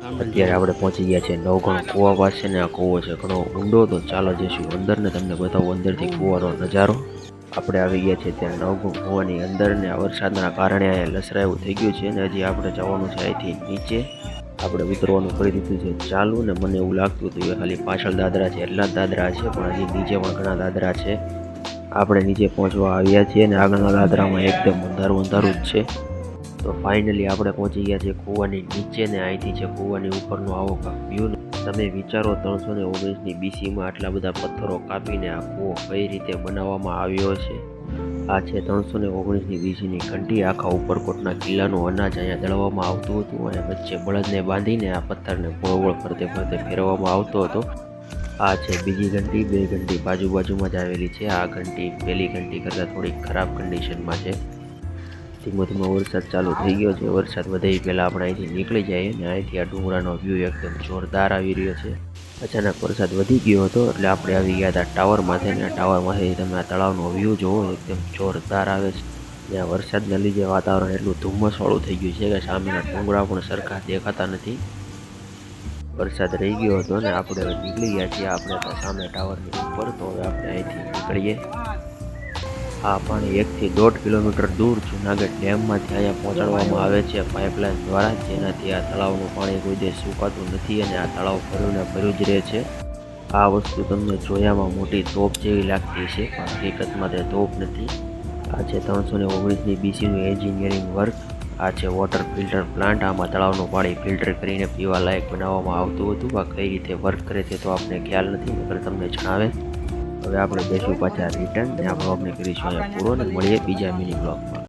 અત્યારે આપણે પહોંચી ગયા છીએ નવઘણ કૂવા પાસે ને આ કૂવો છે ઘણો ઊંડો, તો ચાલો જઈશું અંદર ને તમને બતાવું અંદરથી કૂવાનો નજારો। આપણે આવી ગયા છીએ ત્યાં નવઘણ કૂવાની અંદર ને આ વરસાદના કારણે અહીંયા લસરાયું થઈ ગયું છે ને હજી આપણે જવાનું છે અહીંથી નીચે। આપણે ઉતરવાનું કરી દીધું છે ચાલુ ને મને એવું લાગતું હતું કે ખાલી પાછળ દાદરા છે એટલા જ દાદરા છે, પણ હજી નીચે પણ ઘણા દાદરા છે। આપણે નીચે પહોંચવા આવ્યા છીએ ને આગળના દાદરામાં એકદમ અંધારું અંધારું જ છે। તો ફાઇનલી આપણે પહોંચી ગયા છીએ કૂવાની નીચે ને અહીંથી છે કૂવાની ઉપરનો આવો કાંક વ્યૂ। તમે વિચારો 319ની BCમાં આટલા બધા પથ્થરો કાપીને આ કૂવો કઈ રીતે બનાવવામાં આવ્યો છે। આ છે 319ની BCની ઘંટી। આખા ઉપરકોટના કિલ્લાનું અનાજ અહીંયા દળવામાં આવતું હતું અને વચ્ચે બળદને બાંધીને આ પથ્થરને ગોળ ગોળ ફરતે ફરતે ફેરવવામાં આવતો હતો। આ છે બીજી ઘંટી, બે ઘંટી બાજુમાં જ આવેલી છે। આ ઘંટી પહેલી ઘંટી કરતાં થોડીક ખરાબ કન્ડિશનમાં છે। ધીમો ધીમો વરસાદ ચાલુ થઈ ગયો છે। વરસાદ વધે પહેલાં આપણે અહીંથી નીકળી જઈએ ને અહીંથી આ ડુંગરાનો વ્યૂ એકદમ જોરદાર આવી રહ્યો છે। અચાનક વરસાદ વધી ગયો હતો એટલે આપણે આવી ગયા હતા ટાવરમાંથી ને ટાવરમાંથી તમે આ તળાવનો વ્યૂ જુઓ એકદમ જોરદાર આવે છે। ત્યાં વરસાદના લીધે વાતાવરણ એટલું ધુમ્મસવાળું થઈ ગયું છે કે સામેના ડુંગરા પણ સરખા દેખાતા નથી। વરસાદ રહી ગયો હતો ને આપણે હવે નીકળી ગયા છીએ આપણે તો સામે ટાવરની ઉપર। તો હવે આપણે અહીંથી નીકળીએ। આ પાણી 1 થી 1.5 કિલોમીટર દૂર જૂનાગઢ ડેમમાંથી અહીંયા પહોંચાડવામાં આવે છે પાઇપલાઇન દ્વારા, જેનાથી આ તળાવનું પાણી કોઈ દિવસ સુકાતું નથી અને આ તળાવ ભર્યું જ રહે છે। આ વસ્તુ તમને જોયામાં મોટી તોપ જેવી લાગતી છે, પણ હકીકતમાં તે તોપ નથી। આ છે 319ની BCનું એન્જિનિયરિંગ વર્ક। આ છે વોટર ફિલ્ટર પ્લાન્ટ। આમાં તળાવનું પાણી ફિલ્ટર કરીને પીવા લાયક બનાવવામાં આવતું હતું। આ કઈ રીતે વર્ક કરે છે તો આપણને ખ્યાલ નથી, નકર તમને જણાવે। હવે આપણે બેસું પાછા રિટર્ન ને આ બ્લોગને કરીશું અહીંયા પૂરો ને મળીએ બીજા મિની બ્લોગમાં।